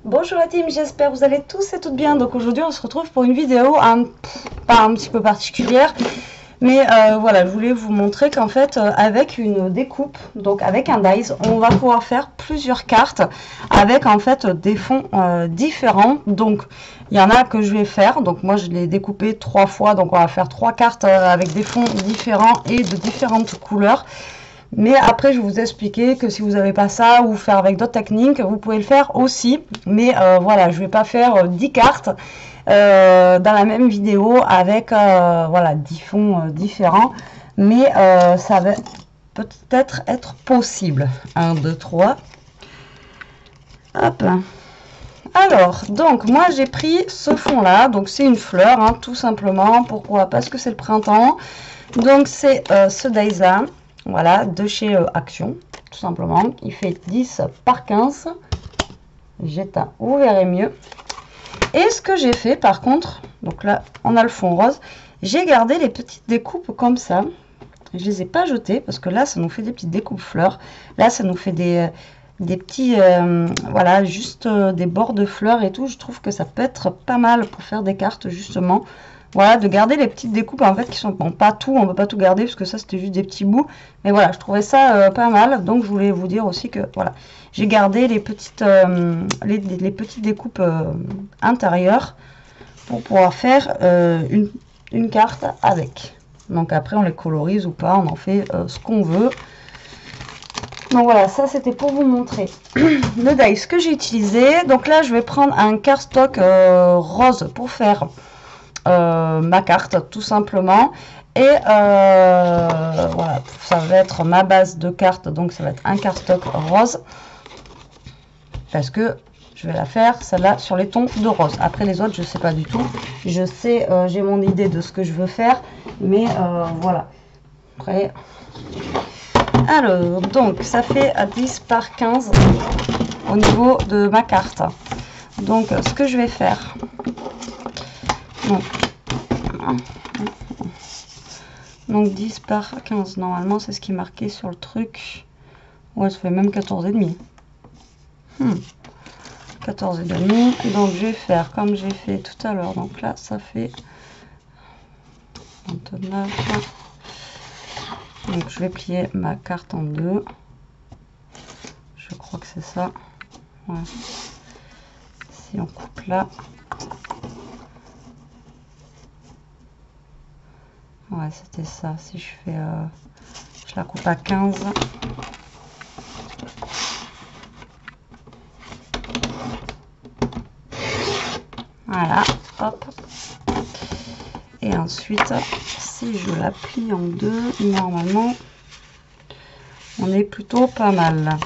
Bonjour la team, j'espère que vous allez tous et toutes bien. Donc aujourd'hui on se retrouve pour une vidéo pas un petit peu particulière, mais voilà, je voulais vous montrer qu'en fait avec une découpe, donc avec un dies, on va pouvoir faire plusieurs cartes avec en fait des fonds différents. Donc il y en a que je vais faire, donc moi je l'ai découpé 3 fois, donc on va faire 3 cartes avec des fonds différents et de différentes couleurs. Mais après, je vais vous expliquer que si vous n'avez pas ça ou faire avec d'autres techniques, vous pouvez le faire aussi. Mais voilà, je ne vais pas faire 10 cartes dans la même vidéo avec voilà, 10 fonds différents. Mais ça va peut-être être possible. 1, 2, 3. Hop. Alors, donc, moi, j'ai pris ce fond-là. Donc, c'est une fleur, hein, tout simplement. Pourquoi? Parce que c'est le printemps. Donc, c'est ce dies-là. Voilà, de chez Action, tout simplement. Il fait 10 par 15. J'éteins, vous verrez mieux. Et ce que j'ai fait, par contre, donc là, on a le fond rose. J'ai gardé les petites découpes comme ça. Je les ai pas jetées, parce que là, ça nous fait des petites découpes fleurs. Là, ça nous fait des petits, voilà, juste des bords de fleurs et tout. Je trouve que ça peut être pas mal pour faire des cartes, justement. Voilà, de garder les petites découpes en fait qui sont, bon, pas tout, on peut pas tout garder parce que ça c'était juste des petits bouts, mais voilà, je trouvais ça pas mal. Donc je voulais vous dire aussi que voilà, j'ai gardé les petites petites découpes intérieures pour pouvoir faire une carte avec. Donc après on les colorise ou pas, on en fait ce qu'on veut. Donc voilà, ça c'était pour vous montrer le dies que j'ai utilisé. Donc là je vais prendre un cardstock rose pour faire ma carte tout simplement, et voilà, ça va être ma base de carte, donc ça va être un cardstock rose parce que je vais la faire celle-là sur les tons de rose. Après les autres je sais pas du tout, je sais, j'ai mon idée de ce que je veux faire, mais voilà. Après, alors donc ça fait à 10 par 15 au niveau de ma carte. Donc ce que je vais faire, donc 10 par 15, normalement c'est ce qui est marqué sur le truc. Ouais, ça fait même 14 et demi. 14 et demi. Donc je vais faire comme j'ai fait tout à l'heure. Donc là ça fait 29. Donc je vais plier ma carte en deux. Je crois que c'est ça. Ouais. Si on coupe là. Ouais, c'était ça. Si je fais, je la coupe à 15. Voilà, hop. Et ensuite, si je la plie en deux, normalement, on est plutôt pas mal.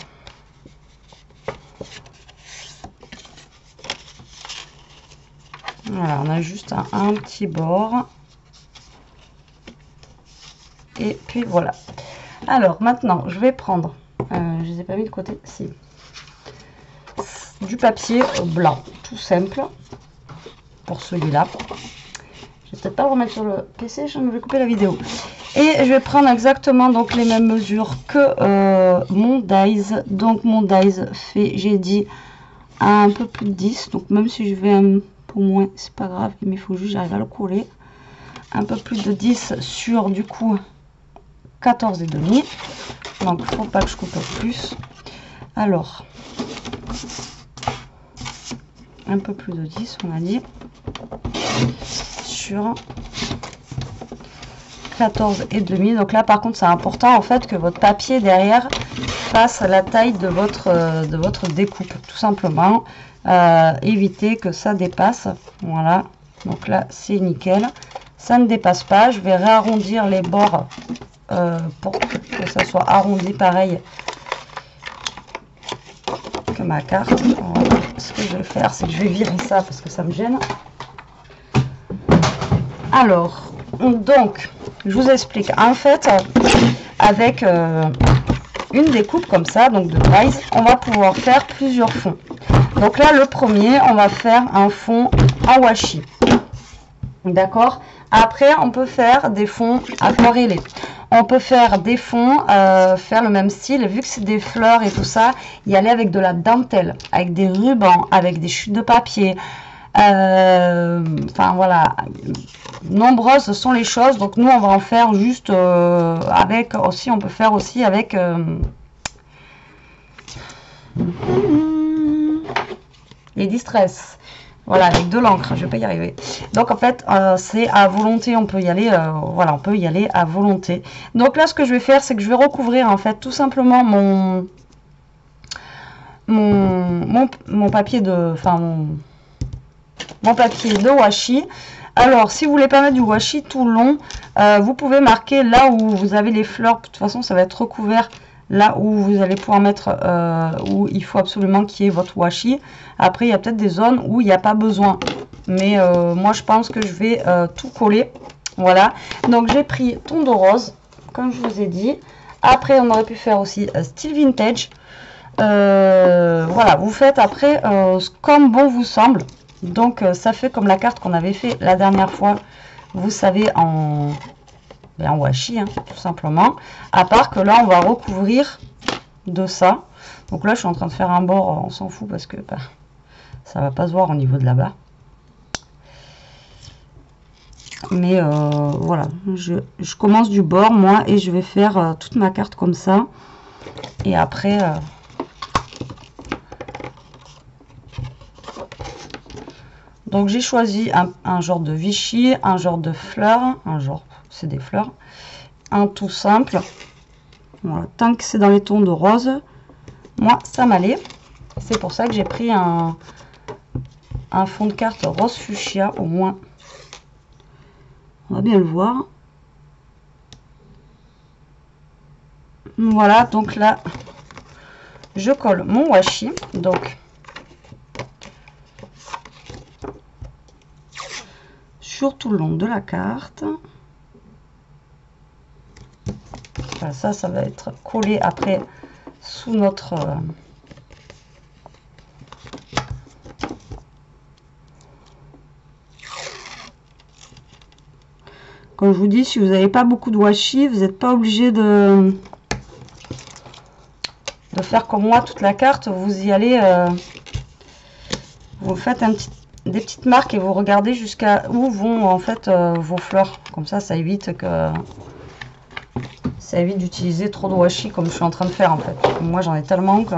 Voilà, on a juste un petit bord. Et puis voilà. Alors maintenant, je vais prendre, je les ai pas mis de côté, si, du papier blanc, tout simple, pour celui-là. Je vais peut-être pas le remettre sur le PC, je vais couper la vidéo. Et je vais prendre exactement donc les mêmes mesures que mon dies. Donc mon dies fait, j'ai dit, un peu plus de 10. Donc même si je vais un peu moins, c'est pas grave, mais il faut juste j'arrive à le coller. Un peu plus de 10 sur du coup 14 et demi. Donc faut pas que je coupe plus. Alors un peu plus de 10, on a dit, sur 14 et demi. Donc là par contre c'est important en fait que votre papier derrière fasse la taille de votre découpe, tout simplement. Évitez que ça dépasse. Voilà, donc là c'est nickel, ça ne dépasse pas. Je vais réarrondir les bords pour que ça soit arrondi pareil que ma carte. Voilà. Ce que je vais faire, c'est que je vais virer ça parce que ça me gêne. Alors donc je vous explique en fait, avec une découpe comme ça, donc de dies, on va pouvoir faire plusieurs fonds. Donc là le premier, on va faire un fond en washi, d'accord. Après on peut faire des fonds aquarellés, On peut faire des fonds, faire le même style, vu que c'est des fleurs et tout ça, y aller avec de la dentelle, avec des rubans, avec des chutes de papier. Enfin voilà, nombreuses sont les choses. Donc nous on va en faire juste avec aussi, on peut faire aussi avec les distress. Voilà, avec de l'encre, je vais pas y arriver. Donc en fait, c'est à volonté, on peut y aller, voilà, on peut y aller à volonté. Donc là, ce que je vais faire, c'est que je vais recouvrir en fait tout simplement mon papier de, enfin mon papier de washi. Alors, si vous voulez pas mettre du washi tout le long, vous pouvez marquer là où vous avez les fleurs. De toute façon, ça va être recouvert. Là où vous allez pouvoir mettre, où il faut absolument qu'il y ait votre washi. Après, il y a peut-être des zones où il n'y a pas besoin. Mais moi, je pense que je vais tout coller. Voilà. Donc, j'ai pris ton de rose, comme je vous ai dit. Après, on aurait pu faire aussi style vintage. Voilà, vous faites après comme bon vous semble. Donc, ça fait comme la carte qu'on avait fait la dernière fois. Vous savez, en washi, hein, tout simplement. À part que là, on va recouvrir de ça. Donc là, je suis en train de faire un bord, on s'en fout parce que bah, ça va pas se voir au niveau de là-bas. Mais voilà, je commence du bord, moi, et je vais faire toute ma carte comme ça. Et après... donc j'ai choisi un genre de Vichy, un genre de fleurs, un genre... c'est des fleurs, un tout simple. Voilà, tant que c'est dans les tons de rose, moi ça m'allait. C'est pour ça que j'ai pris un fond de carte rose fuchsia, au moins on va bien le voir. Voilà, donc là je colle mon washi, donc sur tout le long de la carte. Voilà, ça va être collé après sous notre comme je vous dis, si vous n'avez pas beaucoup de washi, vous n'êtes pas obligé de faire comme moi toute la carte. Vous y allez, vous faites des petites marques et vous regardez jusqu'à où vont en fait vos fleurs. Comme ça évite d'utiliser trop de washi comme je suis en train de faire en fait. Moi j'en ai tellement que...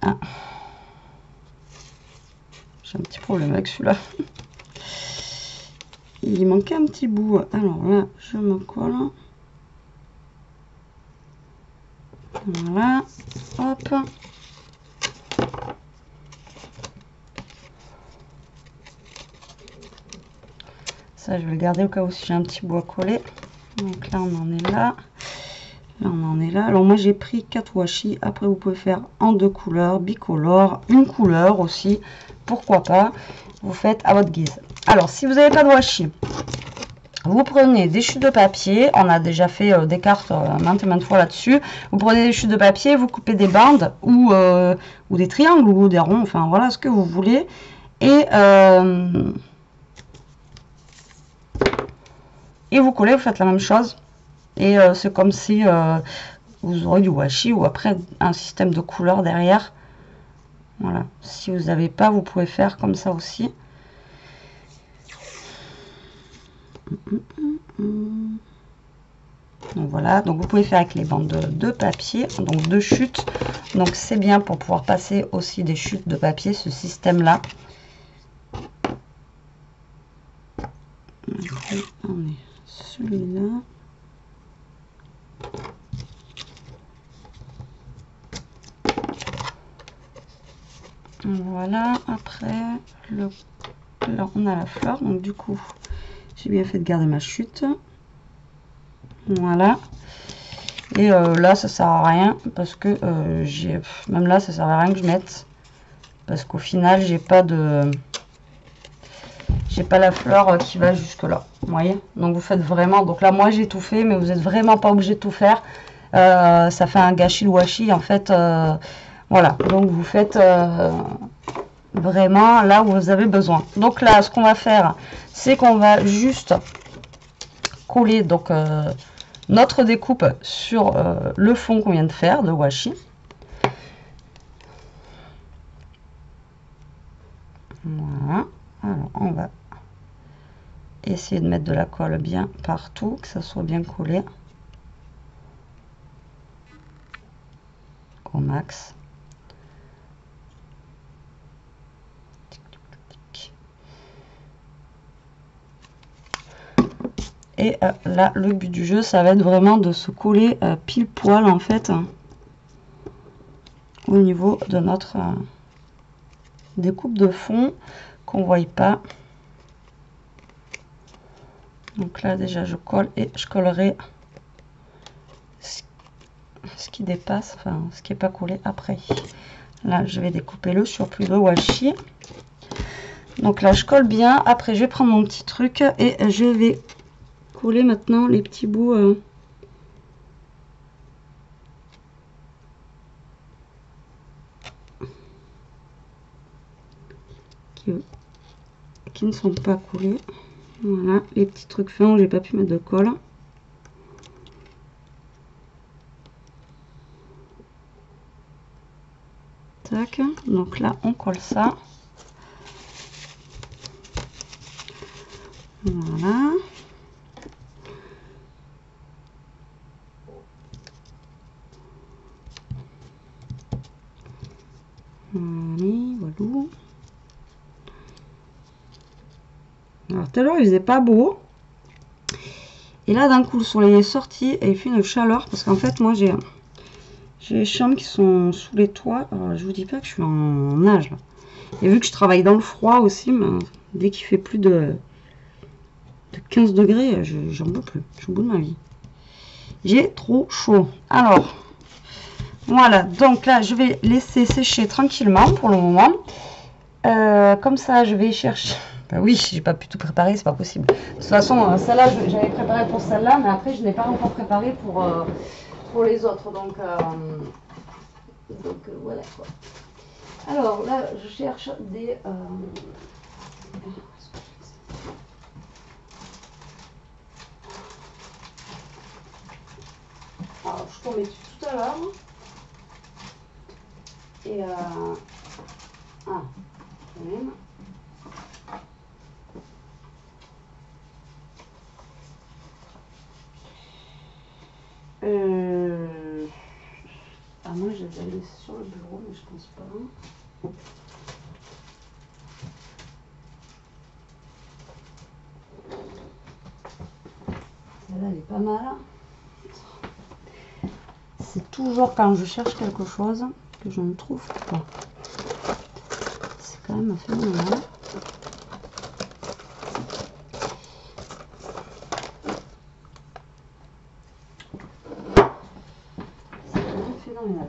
Ah. J'ai un petit problème avec celui-là. Il manquait un petit bout. Alors là, je me colle. Voilà. Hop. Ça, je vais le garder au cas où si j'ai un petit bout à coller. Donc là, on en est là. Là, on en est là. Alors moi, j'ai pris 4 washi. Après, vous pouvez faire en 2 couleurs, bicolore, une couleur aussi. Pourquoi pas. Vous faites à votre guise. Alors, si vous n'avez pas de washi, vous prenez des chutes de papier. On a déjà fait des cartes maintes et maintes fois là-dessus. Vous prenez des chutes de papier, vous coupez des bandes ou des triangles ou des ronds. Enfin, voilà ce que vous voulez. Et vous collez, vous faites la même chose. Et c'est comme si vous aurez du washi ou après un système de couleurs derrière. Voilà. Si vous n'avez pas, vous pouvez faire comme ça aussi. Donc voilà, donc vous pouvez faire avec les bandes de papier, donc 2 chutes. Donc c'est bien pour pouvoir passer aussi des chutes de papier, ce système-là. On est celui-là. Voilà, après là on a la fleur, donc du coup j'ai bien fait de garder ma chute. Voilà, et là ça sert à rien parce que même là ça sert à rien que je mette, parce qu'au final j'ai pas la fleur qui va jusque là, vous voyez. Donc vous faites vraiment, donc là moi j'ai tout fait, mais vous n'êtes vraiment pas obligé de tout faire. Ça fait un gâchis le washi en fait. Voilà, donc vous faites vraiment là où vous avez besoin. Donc là, ce qu'on va faire, c'est qu'on va juste coller donc notre découpe sur le fond qu'on vient de faire de washi. Voilà, alors on va essayer de mettre de la colle bien partout, que ça soit bien collé au max. Et là, le but du jeu, ça va être vraiment de se coller pile poil en fait au niveau de notre découpe de fond qu'on ne voit pas. Donc là déjà je colle et je collerai ce qui dépasse, enfin ce qui n'est pas collé après. Là je vais découper le surplus de washi. Donc là je colle bien. Après je vais prendre mon petit truc et je vais coller maintenant les petits bouts qui ne sont pas collés. Voilà, les petits trucs fins où j'ai pas pu mettre de colle. Tac, donc là on colle ça. Voilà. Allez, voilà. Alors tout à l'heure il faisait pas beau. Et là d'un coup le soleil est sorti et il fait une chaleur parce qu'en fait moi j'ai les chambres qui sont sous les toits. Alors je vous dis pas que je suis en nage là. Et vu que je travaille dans le froid aussi, dès qu'il fait plus de 15 degrés, j'en peux plus. Je suis au bout de ma vie. J'ai trop chaud. Alors voilà, donc là je vais laisser sécher tranquillement pour le moment. Comme ça je vais chercher. Ben oui, j'ai pas pu tout préparer, c'est pas possible. De toute façon, celle-là, j'avais préparé pour celle-là, mais après, je n'ai pas encore préparé pour les autres. Donc voilà quoi. Alors là, je cherche des. Alors, je tombais dessus tout à l'heure. Et. Ah, quand même. Ah, moi je les avais laissés sur le bureau, mais je pense pas. Celle-là elle est pas mal. C'est toujours quand je cherche quelque chose que je ne trouve pas. C'est quand même phénoménal. Phénoménal.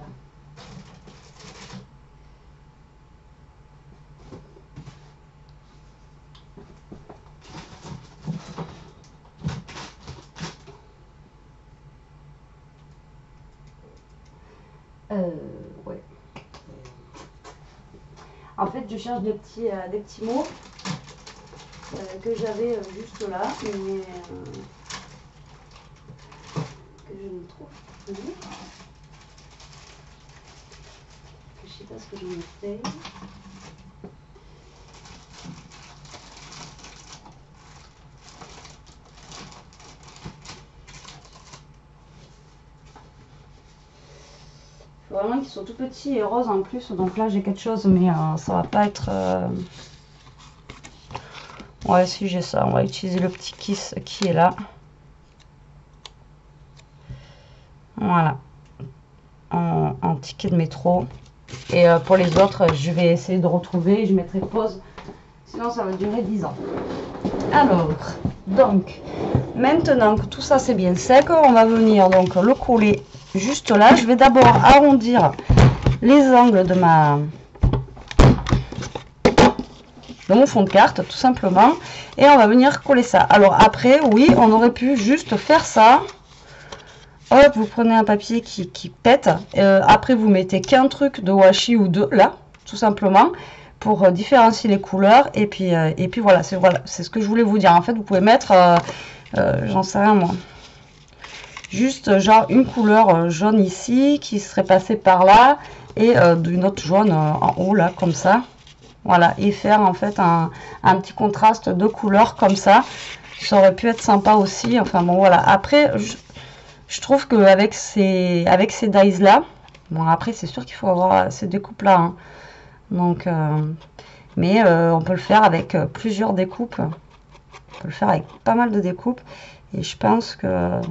Ouais. En fait, je cherche des petits mots que j'avais juste là, mais que je ne trouve plus. Je sais pas ce que j'en ai fait. Vraiment qu'ils sont tout petits et roses en plus, donc là j'ai quelque chose, mais ça va pas être. Ouais, si j'ai ça, on va utiliser le petit kiss qui est là. Voilà, en ticket de métro. Et pour les autres, je vais essayer de retrouver. Je mettrai pause, sinon ça va durer 10 ans. Alors, donc, maintenant que tout ça c'est bien sec, on va venir donc le coller juste là. Je vais d'abord arrondir les angles de mon fond de carte, tout simplement. Et on va venir coller ça. Alors après, oui, on aurait pu juste faire ça. Hop, vous prenez un papier qui pète. Après, vous mettez qu'un truc de washi ou deux, là, tout simplement, pour différencier les couleurs. Et puis voilà, c'est ce que je voulais vous dire. En fait, vous pouvez mettre j'en sais rien moi. Juste genre une couleur jaune ici qui serait passée par là et d'une autre jaune en haut là comme ça. Voilà, et faire en fait un petit contraste de couleurs comme ça. Ça aurait pu être sympa aussi. Enfin bon voilà. Après, je trouve qu'avec ces dies là, bon après c'est sûr qu'il faut avoir ces découpes là. Hein. Donc, mais on peut le faire avec plusieurs découpes. On peut le faire avec pas mal de découpes. Et je pense que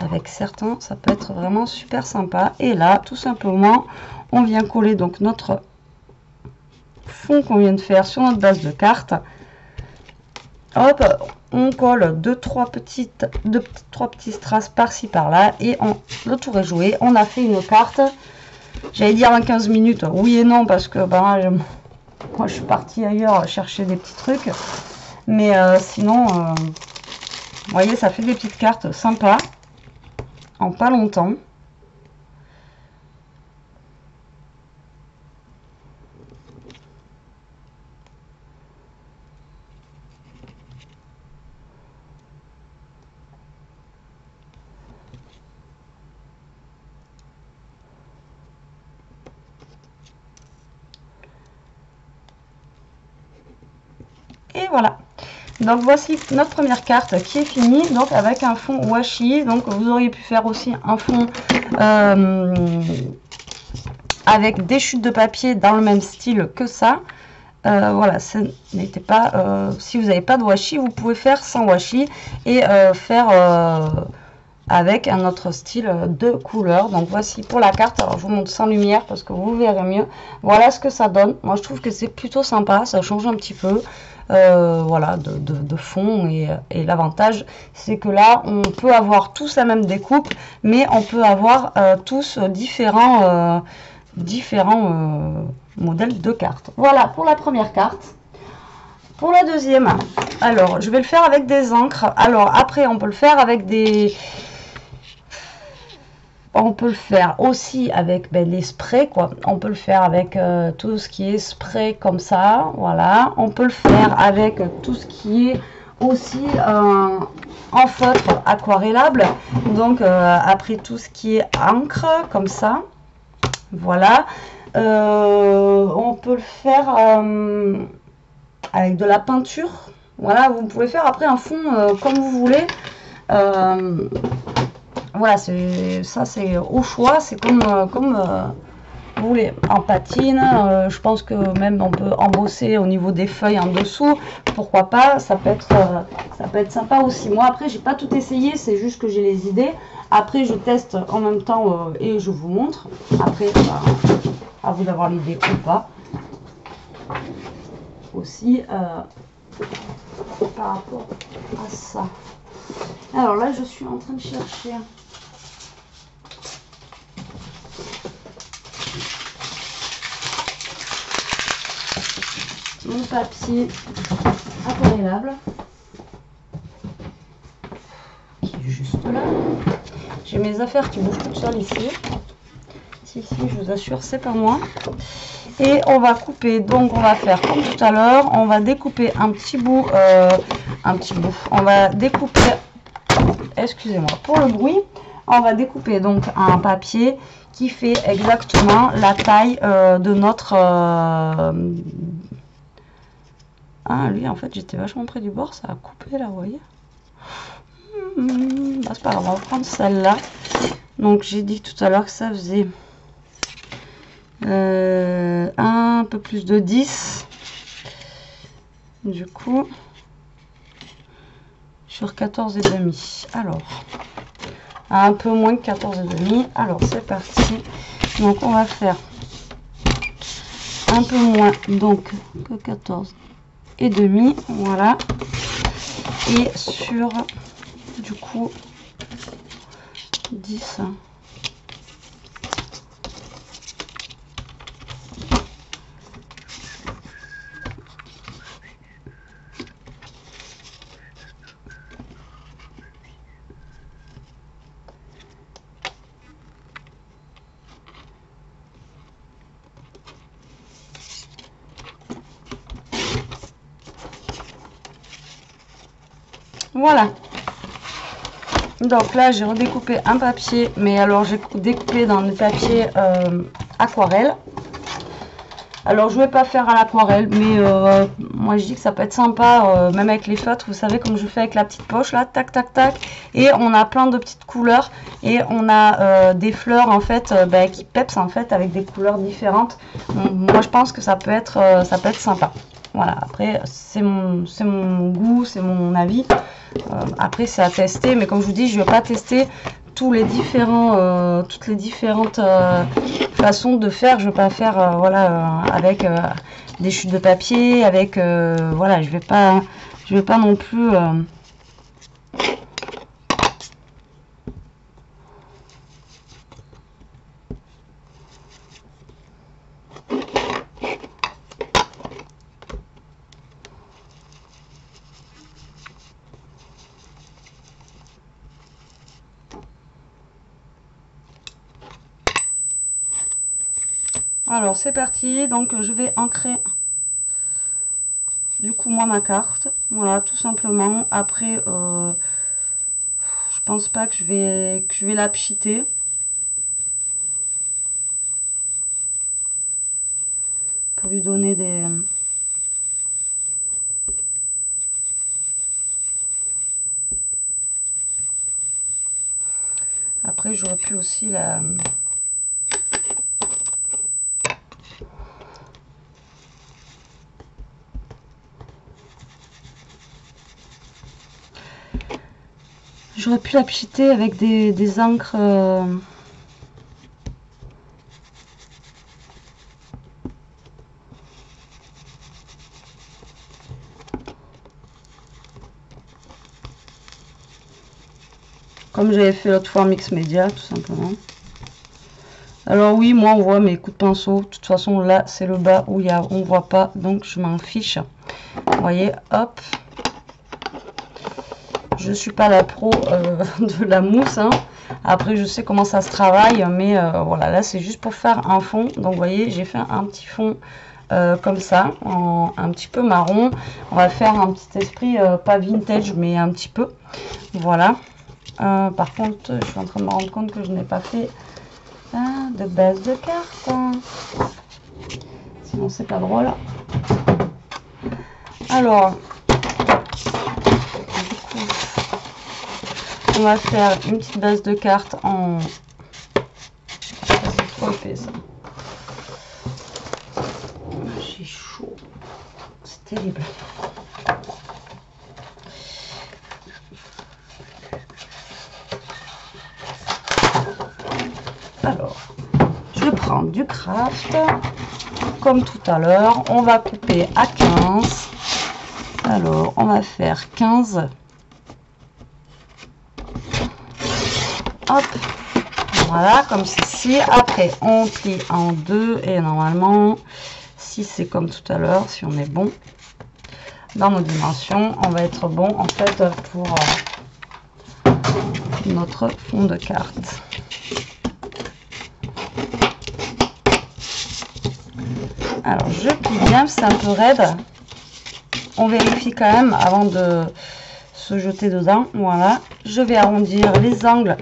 avec certains, ça peut être vraiment super sympa. Et là, tout simplement, on vient coller donc notre fond qu'on vient de faire sur notre base de carte. Hop, on colle trois petits strass par-ci par-là et le tour est joué. On a fait une carte. J'allais dire en 15 minutes, oui et non, parce que ben, moi je suis partie ailleurs chercher des petits trucs. Mais sinon, vous voyez, ça fait des petites cartes sympas. En pas longtemps. Et voilà. Donc voici notre première carte qui est finie, donc avec un fond washi. Donc vous auriez pu faire aussi un fond avec des chutes de papier dans le même style que ça. Voilà, ce n'était pas. Si vous n'avez pas de washi, vous pouvez faire sans washi et faire avec un autre style de couleur. Donc voici pour la carte. Alors je vous montre sans lumière parce que vous verrez mieux. Voilà ce que ça donne. Moi je trouve que c'est plutôt sympa, ça change un petit peu. Voilà, de fond et l'avantage c'est que là on peut avoir tous la même découpe mais on peut avoir tous différents modèles de cartes. Voilà pour la première carte. Pour la deuxième, alors je vais le faire avec des encres. Alors après on peut le faire avec des... On peut le faire aussi avec les sprays, quoi. On peut le faire avec tout ce qui est spray comme ça, voilà. On peut le faire avec tout ce qui est aussi en feutre aquarellable. Donc après tout ce qui est encre comme ça, voilà. On peut le faire avec de la peinture. Voilà, vous pouvez faire après un fond comme vous voulez. Voilà, ça c'est au choix, c'est comme vous voulez, en patine. Je pense que même on peut embosser au niveau des feuilles en dessous. Pourquoi pas, ça peut être sympa aussi. Moi après j'ai pas tout essayé, c'est juste que j'ai les idées. Après je teste en même temps et je vous montre. Après, bah, à vous d'avoir l'idée ou pas. Aussi par rapport à ça. Alors là je suis en train de chercher mon papier aquarellable qui est juste là. J'ai mes affaires qui bougent toutes seules ici. Si, je vous assure, c'est pas moi. Et on va couper, donc on va faire comme tout à l'heure, on va découper un petit bout, on va découper, excusez-moi pour le bruit, on va découper donc un papier qui fait exactement la taille de notre... Ah, lui, en fait, j'étais vachement près du bord, ça a coupé là, vous voyez. Bah, c'est pas grave, on va prendre celle-là. Donc, j'ai dit tout à l'heure que ça faisait un peu plus de 10. Du coup, sur 14,5. Alors, un peu moins que 14,5. Alors, c'est parti. Donc, on va faire un peu moins donc que 14,5. Voilà. Et sur, du coup, 10. Voilà. Donc là, j'ai redécoupé un papier, mais alors j'ai découpé dans le papier aquarelle. Alors je ne vais pas faire à l'aquarelle, mais moi je dis que ça peut être sympa, même avec les feutres, vous savez, comme je fais avec la petite poche là, tac tac tac, et on a plein de petites couleurs, et on a des fleurs en fait qui peps en fait avec des couleurs différentes. Moi je pense que ça peut être sympa. Voilà, après c'est mon goût, c'est mon avis. Après c'est à tester, mais comme je vous dis, je ne vais pas tester toutes les différentes façons de faire. Je ne vais pas faire voilà, avec des chutes de papier, avec voilà, je vais pas non plus alors c'est parti, donc je vais ancrer du coup moi ma carte, voilà, tout simplement. Après je pense pas que je vais la pchiter, pour lui donner des après j'aurais pu aussi la pchiter avec des encres comme j'avais fait l'autre fois en mix média, tout simplement. Alors oui, moi on voit mes coups de pinceau, de toute façon là c'est le bas où on voit pas, donc je m'en fiche. Vous voyez, hop. Je suis pas la pro de la mousse, hein. Après je sais comment ça se travaille, mais voilà, là c'est juste pour faire un fond. Donc vous voyez, j'ai fait un petit fond comme ça, un petit peu marron. On va faire un petit esprit, pas vintage, mais un petit peu. Voilà. Par contre, je suis en train de me rendre compte que je n'ai pas fait de base de carte. Sinon c'est pas drôle. Alors, du coup, on va faire une petite base de carte en... C'est trop épais ça. J'ai chaud. C'est terrible. Alors, je prends du craft. Comme tout à l'heure, on va couper à 15. Alors, on va faire 15. Hop. Voilà, comme ceci. Après, on plie en deux. Et normalement, si c'est comme tout à l'heure, si on est bon dans nos dimensions, on va être bon en fait pour notre fond de carte. Alors je plie bien, c'est un peu raide. On vérifie quand même avant de se jeter dedans. Voilà, je vais arrondir les angles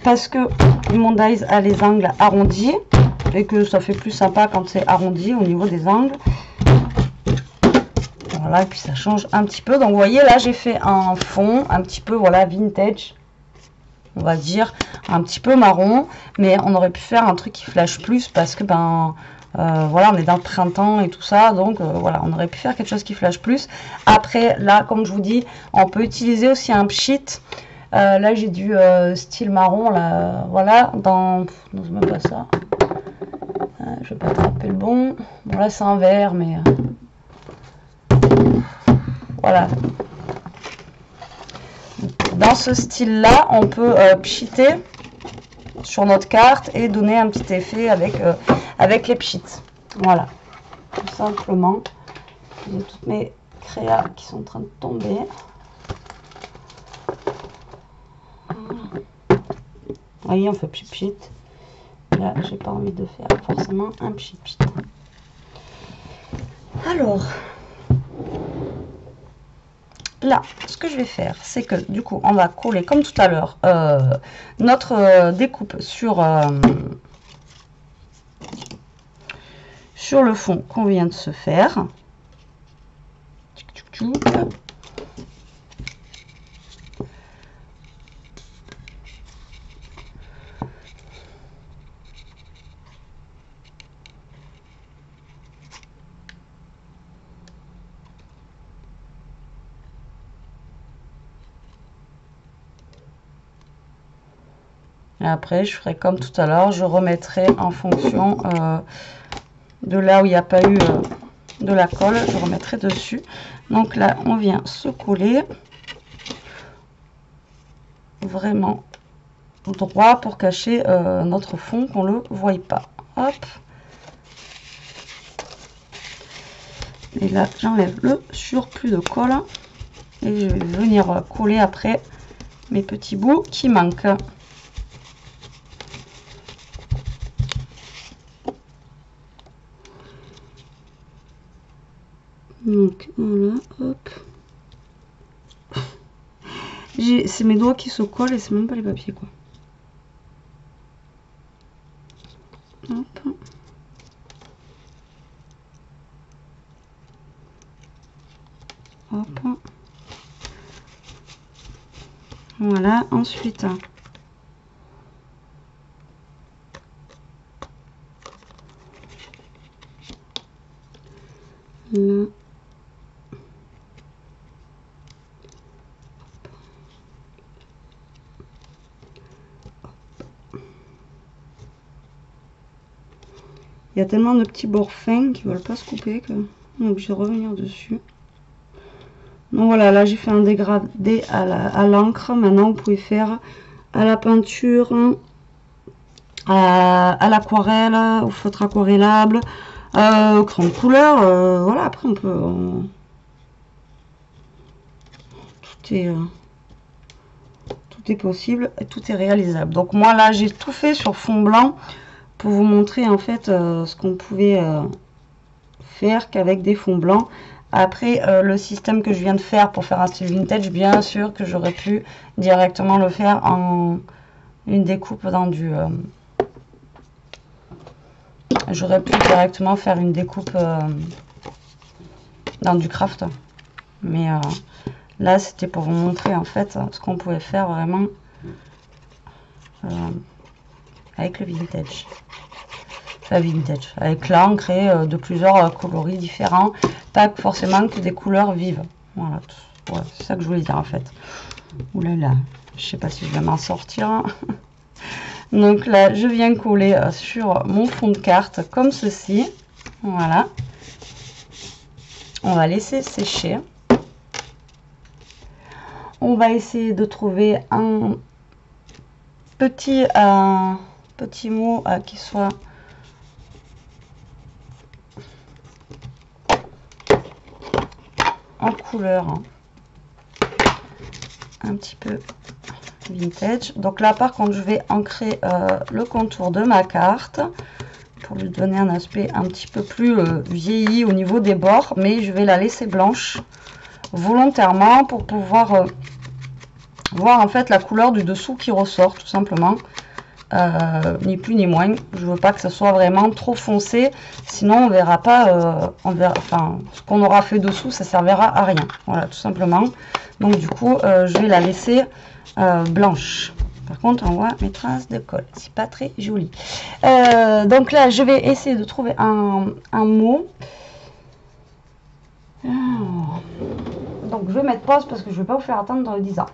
parce que mon dies a les angles arrondis et que ça fait plus sympa quand c'est arrondi au niveau des angles. Voilà, et puis ça change un petit peu. Donc vous voyez là, j'ai fait un fond un petit peu, voilà, vintage, on va dire, un petit peu marron, mais on aurait pu faire un truc qui flash plus parce que ben voilà, on est dans le printemps et tout ça, donc voilà, on aurait pu faire quelque chose qui flash plus. Après là, comme je vous dis, on peut utiliser aussi un pchit. Là j'ai du style marron là, voilà, dans non, c'est même pas ça, je vais pas attraper le bon. Bon là c'est un vert, mais voilà, dans ce style là on peut pchiter sur notre carte et donner un petit effet avec les pchits. Voilà, tout simplement. J'ai toutes mes créas qui sont en train de tomber. Vous voyez, on fait pchit pchit. Là, j'ai pas envie de faire forcément un pchit pchit. Alors, là, ce que je vais faire, c'est que du coup, on va coller comme tout à l'heure notre découpe sur le fond qu'on vient de se faire. Et après, je ferai comme tout à l'heure, je remettrai en fonction de là où il n'y a pas eu de la colle, je remettrai dessus. Donc là, on vient se coller vraiment droit pour cacher notre fond, qu'on ne le voie pas. Hop. Et là, j'enlève le surplus de colle et je vais venir coller après mes petits bouts qui manquent. Donc voilà, hop. C'est mes doigts qui se collent et c'est même pas les papiers quoi. Hop. Hop. Voilà, ensuite là, il y a tellement de petits bords fins qui veulent pas se couper que on est obligé de revenir dessus. Donc voilà, là j'ai fait un dégradé à l'encre. Maintenant vous pouvez faire à la peinture, à l'aquarelle, au feutre aquarellable, au crayon de couleur. Voilà, après on peut... tout est possible et tout est réalisable. Donc moi là j'ai tout fait sur fond blanc pour vous montrer en fait ce qu'on pouvait faire qu'avec des fonds blancs. Après le système que je viens de faire pour faire un style vintage, bien sûr que j'aurais pu directement le faire en une découpe dans du j'aurais pu directement faire une découpe dans du craft, mais là c'était pour vous montrer en fait ce qu'on pouvait faire vraiment avec le vintage. Vintage, avec l'encre et de plusieurs coloris différents, pas forcément que des couleurs vives. Voilà, voilà c'est ça que je voulais dire en fait. Ouh là là, je sais pas si je vais m'en sortir. Donc là, je viens coller sur mon fond de carte comme ceci. Voilà. On va laisser sécher. On va essayer de trouver un petit mot qui soit en couleur, hein. Un petit peu vintage. Donc là par contre je vais ancrer le contour de ma carte pour lui donner un aspect un petit peu plus vieilli au niveau des bords, mais je vais la laisser blanche volontairement pour pouvoir voir en fait la couleur du dessous qui ressort tout simplement. Ni plus ni moins. Je veux pas que ça soit vraiment trop foncé, sinon on verra pas, enfin ce qu'on aura fait dessous ça servira à rien. Voilà tout simplement. Donc du coup je vais la laisser blanche. Par contre on voit mes traces de colle, c'est pas très joli. Donc là je vais essayer de trouver un mot. Donc je vais mettre pause parce que je vais pas vous faire attendre dans le 10 ans.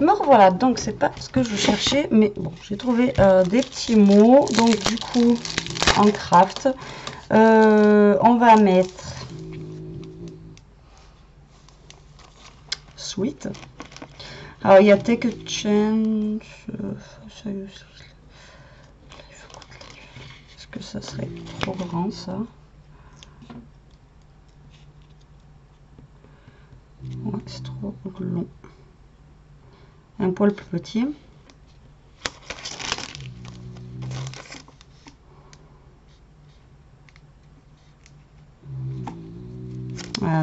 Me revoilà, donc c'est pas ce que je cherchais, mais bon, j'ai trouvé des petits mots. Donc du coup, en craft, on va mettre sweet. Alors il y a take a chance. Est-ce que ça serait trop grand ça? Ouais, c'est trop long. Un poil plus petit.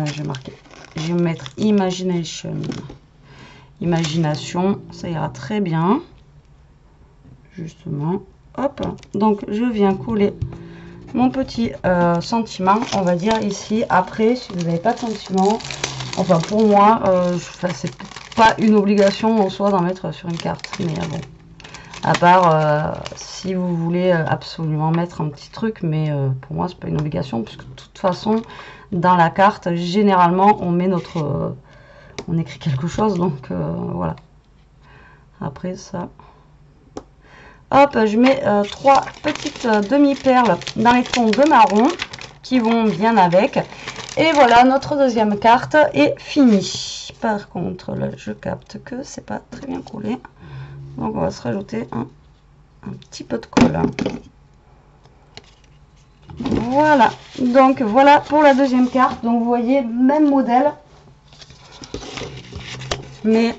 j'ai marqué. Je vais mettre imagination. Imagination, ça ira très bien. Justement, hop. Donc je viens coller mon petit sentiment, on va dire ici. Après, si vous n'avez pas de sentiment, enfin pour moi, c'est pas une obligation en soi d'en mettre sur une carte, mais bon. À part si vous voulez absolument mettre un petit truc, mais pour moi c'est pas une obligation, puisque de toute façon dans la carte généralement on met notre on écrit quelque chose, donc voilà. Après ça, hop, je mets 3 petites demi-perles dans les tons de marron qui vont bien avec, et voilà, notre deuxième carte est finie. Par contre là je capte que c'est pas très bien collé. Donc on va se rajouter un petit peu de colle. Voilà, donc voilà pour la deuxième carte. Donc vous voyez, même modèle, mais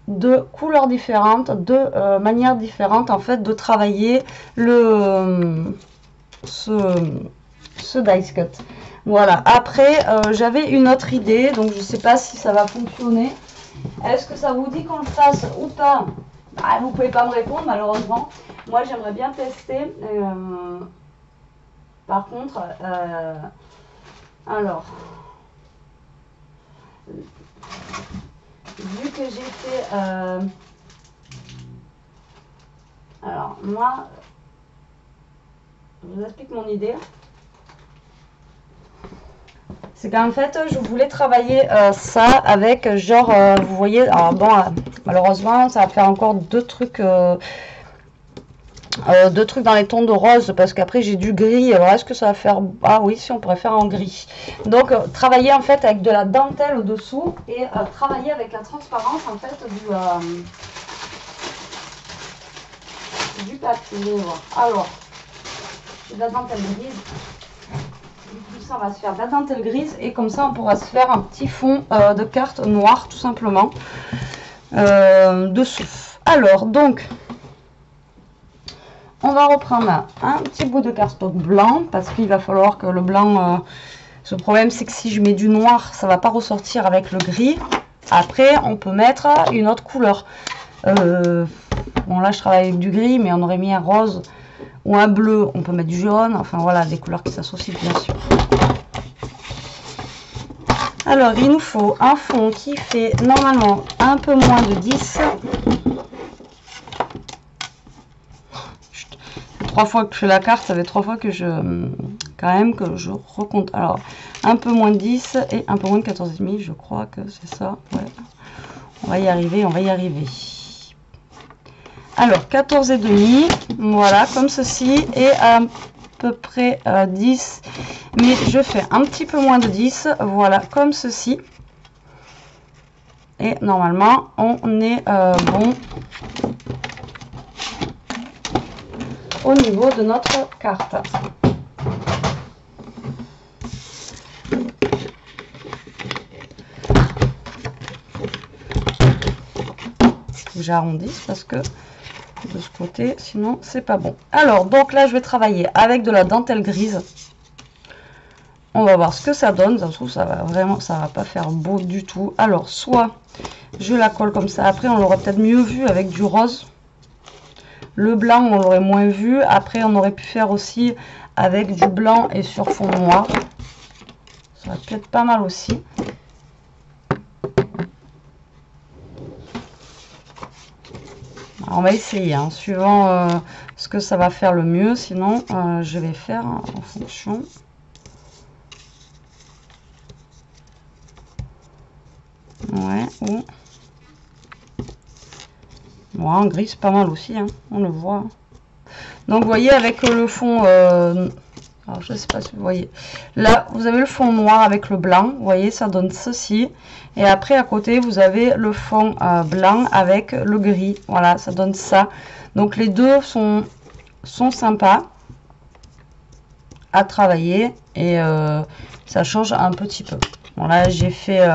de couleurs différentes, de manières différentes en fait de travailler ce dice cut. Voilà, après j'avais une autre idée, donc je ne sais pas si ça va fonctionner. Est-ce que ça vous dit qu'on le fasse ou pas? Ah, vous pouvez pas me répondre malheureusement. Moi j'aimerais bien tester. Par contre, alors, vu que j'ai fait... alors moi, je vous explique mon idée. C'est qu'en fait, je voulais travailler ça avec genre, vous voyez, alors bon, malheureusement, ça va faire encore deux trucs dans les tons de rose, parce qu'après j'ai du gris. Alors est-ce que ça va faire... Ah oui, si, on pourrait faire en gris. Donc travailler en fait avec de la dentelle au dessous et travailler avec la transparence en fait du papier. Alors, j'ai de la dentelle grise. Ça va se faire de la dentelle grise, et comme ça on pourra se faire un petit fond de carte noire tout simplement dessous. Alors donc on va reprendre un petit bout de carton blanc, parce qu'il va falloir que le blanc, ce problème c'est que si je mets du noir ça va pas ressortir avec le gris. Après on peut mettre une autre couleur, bon là je travaille avec du gris, mais on aurait mis un rose ou un bleu, on peut mettre du jaune, enfin voilà, des couleurs qui s'associent bien sûr. Alors il nous faut un fond qui fait normalement un peu moins de 10. 3 fois que je fais la carte, ça fait 3 fois que je recompte. Alors un peu moins de 10 et un peu moins de 14,5, je crois que c'est ça. Ouais. On va y arriver, on va y arriver. Alors 14,5, voilà, comme ceci, et à peu près 10, mais je fais un petit peu moins de 10, voilà, comme ceci. Et normalement on est bon au niveau de notre carte. J'arrondisse parce que de ce côté sinon c'est pas bon. Alors donc là je vais travailler avec de la dentelle grise. On va voir ce que ça donne. Ça se trouve ça va vraiment, ça va pas faire beau du tout. Alors soit je la colle comme ça, après on l'aurait peut-être mieux vu avec du rose. Le blanc on l'aurait moins vu. Après on aurait pu faire aussi avec du blanc et sur fond noir. Ça va peut-être pas mal aussi. Alors, on va essayer, hein, suivant ce que ça va faire le mieux. Sinon je vais faire en fonction. Ouais, ou... Bon, en gris c'est pas mal aussi, hein, on le voit. Donc vous voyez avec le fond, alors je sais pas si vous voyez, là vous avez le fond noir avec le blanc, vous voyez ça donne ceci, et après à côté vous avez le fond blanc avec le gris, voilà ça donne ça. Donc les deux sont sympas à travailler, et ça change un petit peu. Bon là j'ai fait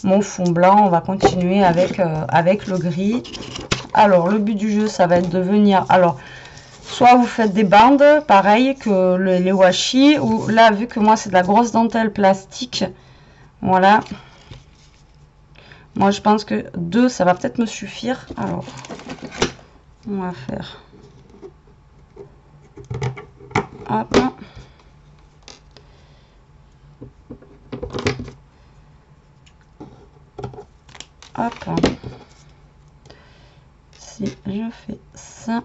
mon fond blanc, on va continuer avec le gris. Alors le but du jeu ça va être de venir, alors Soit vous faites des bandes, pareil que les washi, ou là, vu que moi c'est de la grosse dentelle plastique, voilà. Moi je pense que 2, ça va peut-être me suffire. Alors, on va faire... Hop. Hop. Si je fais ça...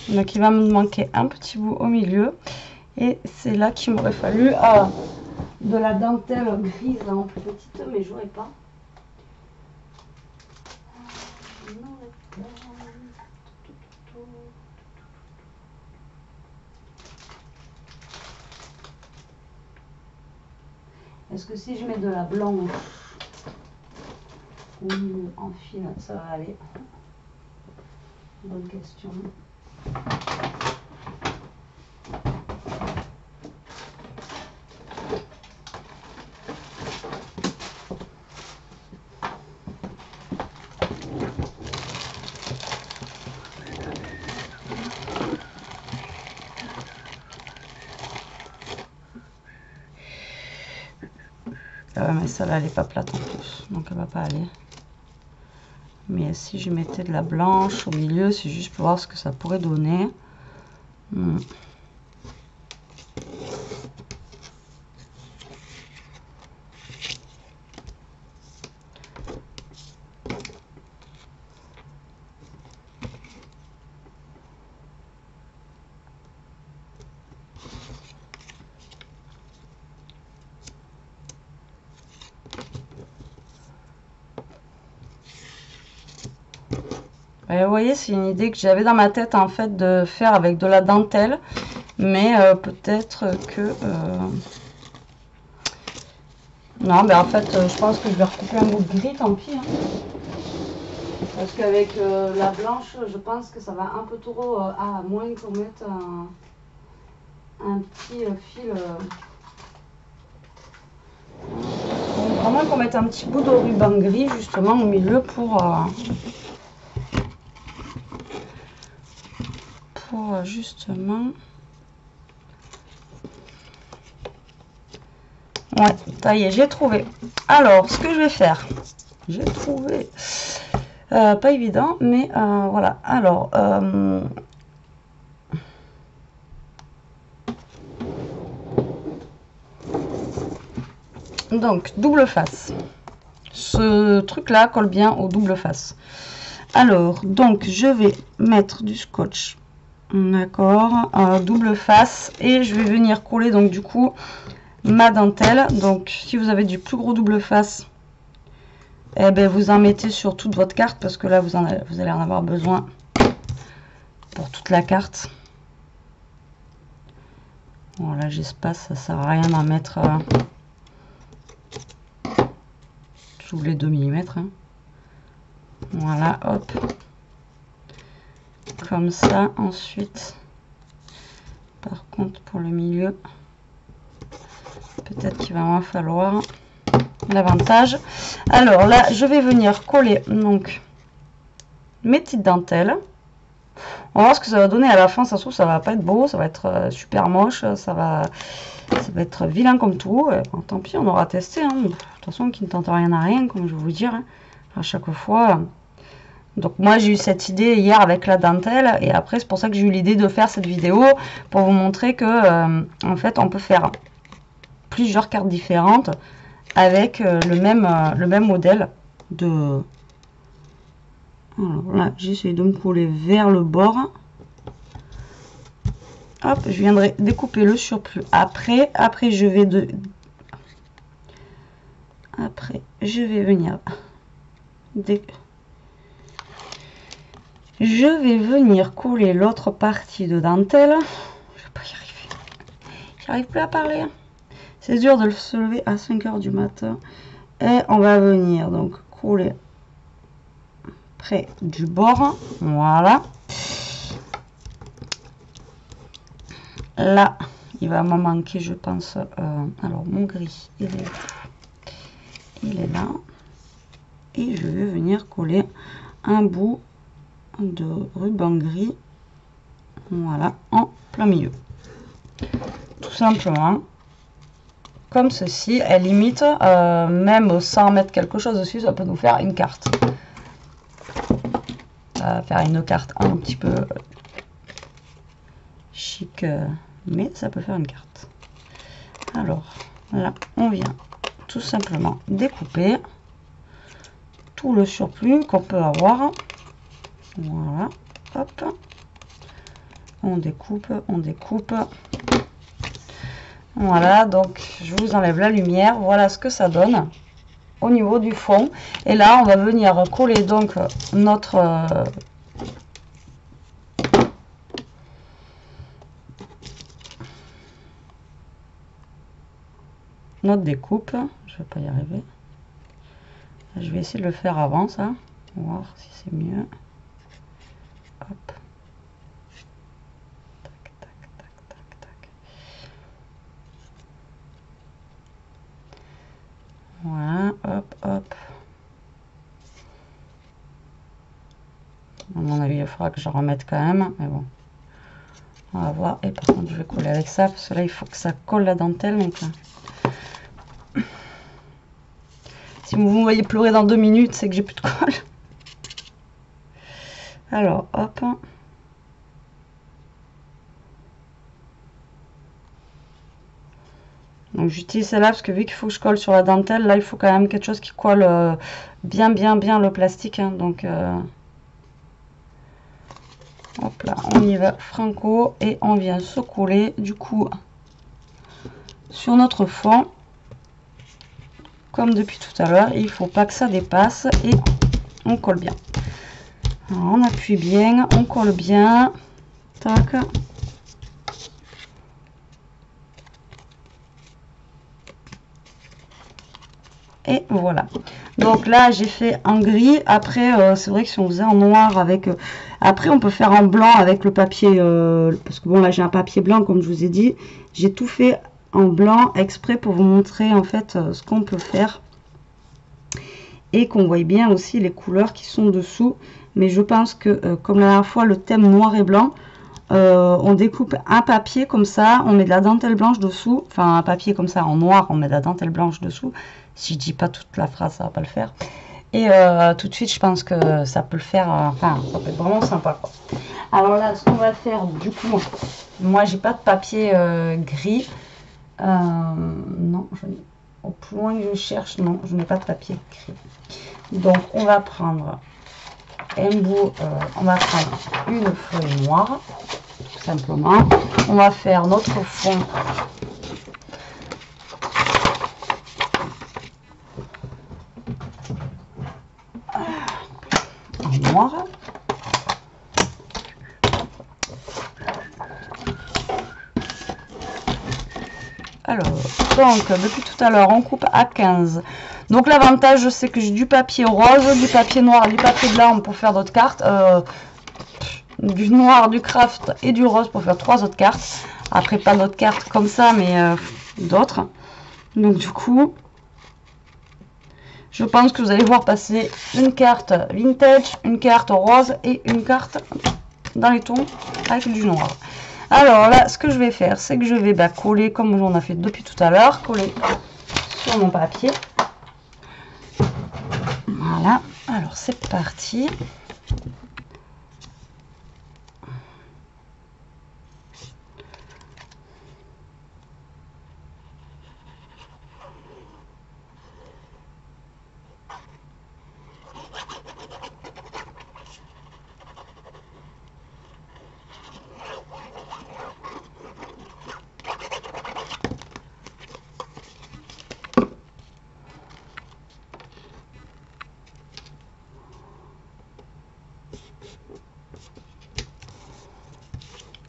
Donc il va me manquer un petit bout au milieu. Et c'est là qu'il m'aurait fallu de la dentelle grise en plus petite, mais j'aurais pas. Est-ce que si je mets de la blanche ou en fine, ça va aller? Bonne question. Mais celle-là, elle n'est pas plate en plus, donc elle va pas aller. Mais si je mettais de la blanche au milieu, c'est juste pour voir ce que ça pourrait donner. Et vous voyez, c'est une idée que j'avais dans ma tête en fait de faire avec de la dentelle, mais peut-être que non, mais en fait, je pense que je vais recouper un bout de gris, tant pis. Hein. Parce qu'avec la blanche, je pense que ça va un peu trop, à moins qu'on mette un petit fil. À moins qu'on mette un petit bout de ruban gris justement au milieu pour justement. Ouais, ça y est, j'ai trouvé. Alors, ce que je vais faire, j'ai trouvé, pas évident, mais voilà. Alors, donc, double face. Ce truc-là colle bien au double face. Alors, donc, je vais mettre du scotch. D'accord, double face. Et je vais venir coller, donc, du coup, ma dentelle. Donc, si vous avez du plus gros double face, eh ben, vous en mettez sur toute votre carte. Parce que là, vous allez en avoir besoin pour toute la carte. Voilà, j'espace, ça sert à rien d'en mettre... sous les 2 mm. Hein. Voilà, hop. Comme ça, ensuite. Par contre, pour le milieu, peut-être qu'il va m'en falloir davantage. Alors là, je vais venir coller donc mes petites dentelles. On va voir ce que ça va donner à la fin. Ça se trouve, ça va pas être beau, ça va être super moche, ça va être vilain comme tout. Bon, tant pis, on aura testé. Hein. De toute façon, qui ne tente rien à rien, comme je vais vous dire. Hein. À chaque fois. Donc moi, j'ai eu cette idée hier avec la dentelle. Et après, c'est pour ça que j'ai eu l'idée de faire cette vidéo. Pour vous montrer que, en fait, on peut faire plusieurs cartes différentes avec le même modèle de... Alors là, j'essaie de me coller vers le bord. Hop, je viendrai découper le surplus après. Après, je vais venir je vais venir coller l'autre partie de dentelle. Je vais pas y arriver. J'arrive plus à parler. C'est dur de se lever à 5 h du matin. Et on va venir donc coller près du bord. Voilà. Là, il va me manquer, je pense. Alors, mon gris, il est où? Il est là. Et je vais venir coller un bout de ruban gris. Voilà, en plein milieu. Tout simplement. Comme ceci, elle limite, même sans mettre quelque chose dessus, ça peut nous faire une carte. Ça va faire une carte un petit peu chic, mais ça peut faire une carte. Alors, là, on vient tout simplement découper tout le surplus qu'on peut avoir. Voilà, hop. On découpe, on découpe. Voilà, donc je vous enlève la lumière. Voilà ce que ça donne au niveau du fond. Et là, on va venir coller donc notre découpe. Je vais pas y arriver. Je vais essayer de le faire avant ça. On va voir si c'est mieux. Hop. Tac, tac, tac, tac, tac. Voilà, hop, hop. À mon avis, il faudra que je remette quand même. Mais bon. On va voir. Et par contre, je vais coller avec ça. Parce que là, il faut que ça colle la dentelle. Donc, si vous me voyez pleurer dans 2 minutes, c'est que j'ai plus de colle. Alors, hop. Donc j'utilise celle-là parce que vu qu'il faut que je colle sur la dentelle, là il faut quand même quelque chose qui colle bien le plastique. Hein, donc hop là, on y va franco et on vient se coller du coup sur notre fond. Comme depuis tout à l'heure, il faut pas que ça dépasse et on colle bien. Alors, on appuie bien, on colle bien. Tac. Et voilà. Donc là, j'ai fait en gris. Après, c'est vrai que si on faisait en noir avec... après, on peut faire en blanc avec le papier. Parce que bon, là, j'ai un papier blanc, comme je vous ai dit. J'ai tout fait en blanc exprès pour vous montrer en fait ce qu'on peut faire. Et qu'on voit bien aussi les couleurs qui sont dessous. Mais je pense que, comme la dernière fois, le thème noir et blanc, on découpe un papier comme ça, on met de la dentelle blanche dessous, enfin un papier comme ça en noir, on met de la dentelle blanche dessous. Si je dis pas toute la phrase, ça va pas le faire. Et tout de suite, je pense que ça peut le faire, enfin ça peut être vraiment sympa quoi. Alors là, ce qu'on va faire du coup, moi j'ai pas de papier gris. Non, au plus loin que je cherche, non, je n'ai pas de papier gris. Donc on va prendre un bout, on va prendre une feuille noire, tout simplement. On va faire notre fond en noir. Alors, donc, depuis tout à l'heure, on coupe à 15. Donc, l'avantage, c'est que j'ai du papier rose, du papier noir, du papier blanc pour faire d'autres cartes. Du noir, du craft et du rose pour faire 3 autres cartes. Après, pas d'autres cartes comme ça, mais d'autres. Donc, du coup, je pense que vous allez voir passer une carte vintage, une carte rose et une carte dans les tons avec du noir. Alors là, ce que je vais faire, c'est que je vais coller, comme on a fait depuis tout à l'heure, coller sur mon papier. Voilà, alors c'est parti.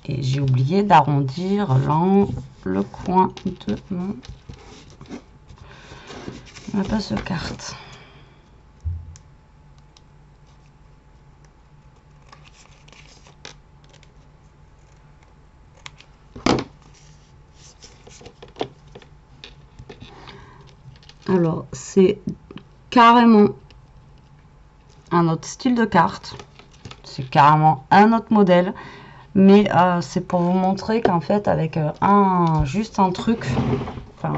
Et j'ai oublié d'arrondir le coin de mon ma passe de carte. Alors, c'est carrément un autre style de carte. C'est carrément un autre modèle. Mais c'est pour vous montrer qu'en fait, avec juste un truc, enfin,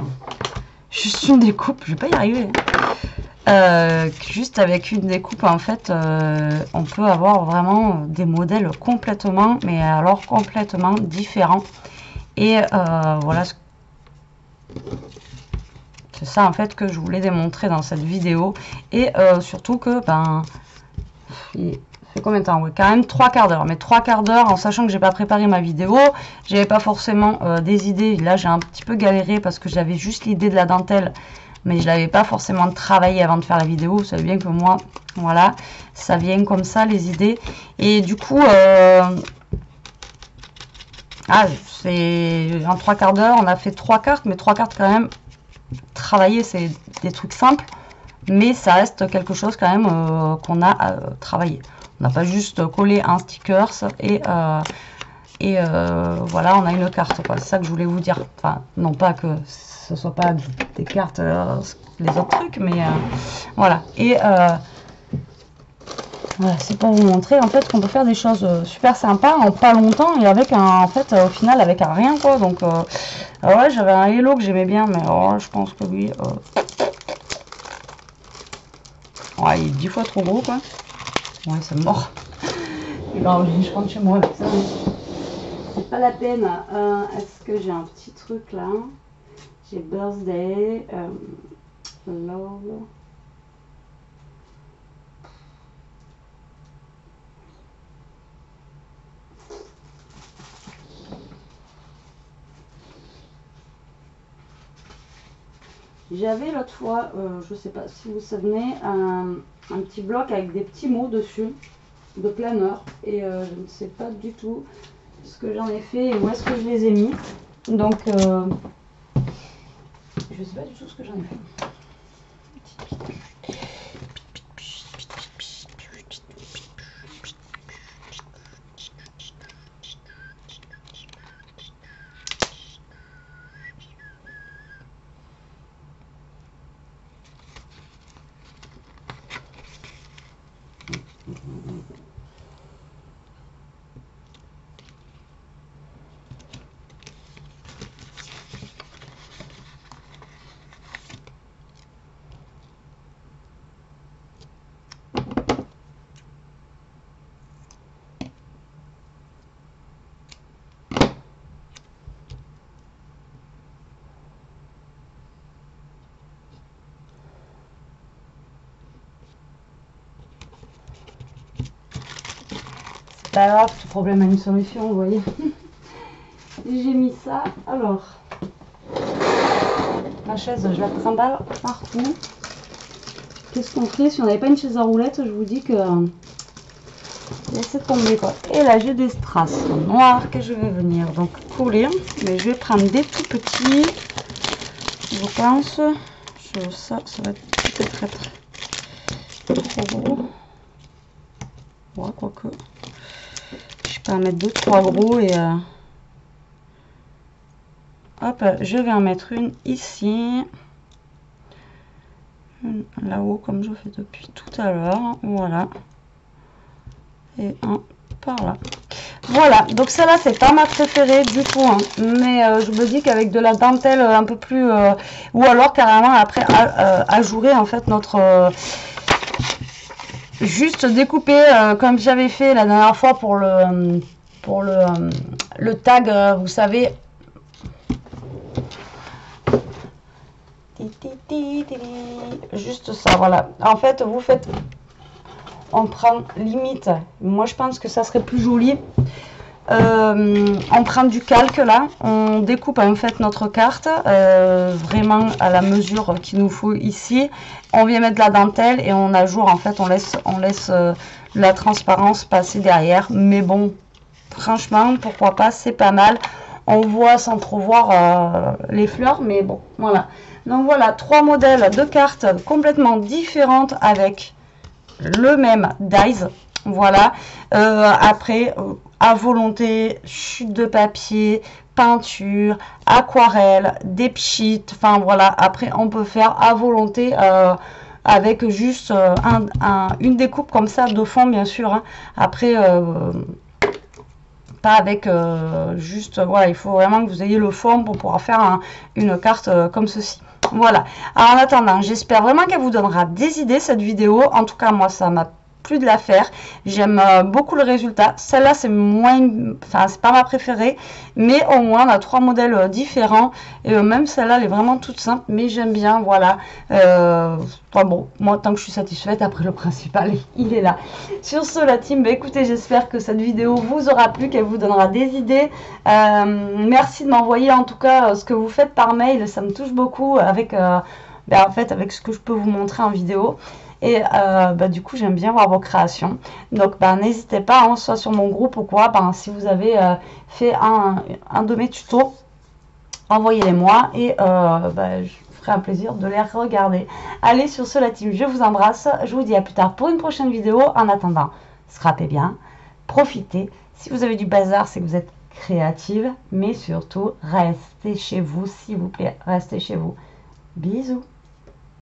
juste une découpe, je vais pas y arriver. Juste avec une découpe, en fait, on peut avoir vraiment des modèles complètement, mais alors complètement différents. Et voilà, c'est ça en fait que je voulais démontrer dans cette vidéo. Et surtout que, ben, il fait combien de temps? Oui, quand même 3 quarts d'heure. Mais 3 quarts d'heure en sachant que j'ai pas préparé ma vidéo, j'avais pas forcément des idées. Là, j'ai un petit peu galéré parce que j'avais juste l'idée de la dentelle. Mais je l'avais pas forcément travaillé avant de faire la vidéo. Vous savez bien que moi, voilà, ça vient comme ça les idées. Et du coup, c'est en 3 quarts d'heure, on a fait 3 cartes, mais 3 cartes quand même travaillées, c'est des trucs simples, mais ça reste quelque chose quand même qu'on a travaillé. On n'a pas juste collé un stickers et voilà, on a une carte. C'est ça que je voulais vous dire. Enfin, non pas que ce soit pas des cartes, les autres trucs, mais voilà. Et voilà, c'est pour vous montrer en fait qu'on peut faire des choses super sympas en pas longtemps et avec en fait au final avec un rien quoi. Donc ouais, j'avais un Hello que j'aimais bien, mais je pense que lui ouais, il est 10 fois trop gros quoi. Ouais, c'est mort. Alors, je rentre chez moi avec ça. C'est pas la peine. Est-ce que j'ai un petit truc là? J'ai birthday, love. J'avais l'autre fois, je sais pas si vous vous souvenez, un petit bloc avec des petits mots dessus, de planeur. Et je ne sais pas du tout ce que j'en ai fait et où est-ce que je les ai mis. Donc, je ne sais pas du tout ce que j'en ai fait. Pas grave, ce problème a une solution, vous voyez. J'ai mis ça. Alors, ma chaise, je la trimballe partout. Qu'est-ce qu'on fait si on n'avait pas une chaise à roulettes? Je vous dis que laissez tomber quoi. Et là, j'ai des strass noirs que je vais venir donc coller. Mais je vais prendre des tout petits. Je pense. Ça va être peut-être trop gros. Ouais, quoique. Je peux en mettre 2-3 gros et hop, je vais en mettre une ici, une là-haut comme je fais depuis tout à l'heure, voilà, et un par là. Voilà, donc celle-là c'est pas ma préférée du tout, hein, mais je me dis qu'avec de la dentelle un peu plus, ou alors carrément après ajourer en fait notre juste découper comme j'avais fait la dernière fois pour le tag, vous savez. Juste ça, voilà. En fait, vous faites, on prend limite, moi je pense que ça serait plus joli. On prend du calque là, on découpe en fait notre carte vraiment à la mesure qu'il nous faut ici. On vient mettre de la dentelle et on ajoute en fait, on laisse la transparence passer derrière. Mais bon, franchement, pourquoi pas, c'est pas mal. on voit sans trop voir les fleurs, mais bon, voilà. Donc voilà, 3 modèles de cartes complètement différentes avec le même dies. Voilà. Après, à volonté, chute de papier, peinture, aquarelle, des pchites, enfin voilà. Après, on peut faire à volonté avec juste une découpe comme ça de fond, bien sûr. Hein. Après, pas avec juste, voilà, il faut vraiment que vous ayez le fond pour pouvoir faire une carte comme ceci. Voilà. Alors, en attendant, j'espère vraiment qu'elle vous donnera des idées, cette vidéo. En tout cas, moi, ça m'a plu de la faire. J'aime beaucoup le résultat. Celle-là, c'est moins, enfin, c'est pas ma préférée, mais au moins, on a 3 modèles différents. Et même celle-là, elle est vraiment toute simple, mais j'aime bien, voilà. Enfin, bon, moi, tant que je suis satisfaite, après, le principal, il est là. Sur ce, la team, bah, écoutez, j'espère que cette vidéo vous aura plu, qu'elle vous donnera des idées. Merci de m'envoyer, en tout cas, ce que vous faites par mail. Ça me touche beaucoup avec, en fait, avec ce que je peux vous montrer en vidéo. Et du coup, j'aime bien voir vos créations. Donc, n'hésitez pas, hein, soit sur mon groupe ou quoi, si vous avez fait un de mes tutos, envoyez-les moi et je ferai un plaisir de les regarder. Allez, sur ce, la team, je vous embrasse. Je vous dis à plus tard pour une prochaine vidéo. En attendant, scrapez bien, profitez. Si vous avez du bazar, c'est que vous êtes créative, mais surtout, restez chez vous, s'il vous plaît. Restez chez vous. Bisous.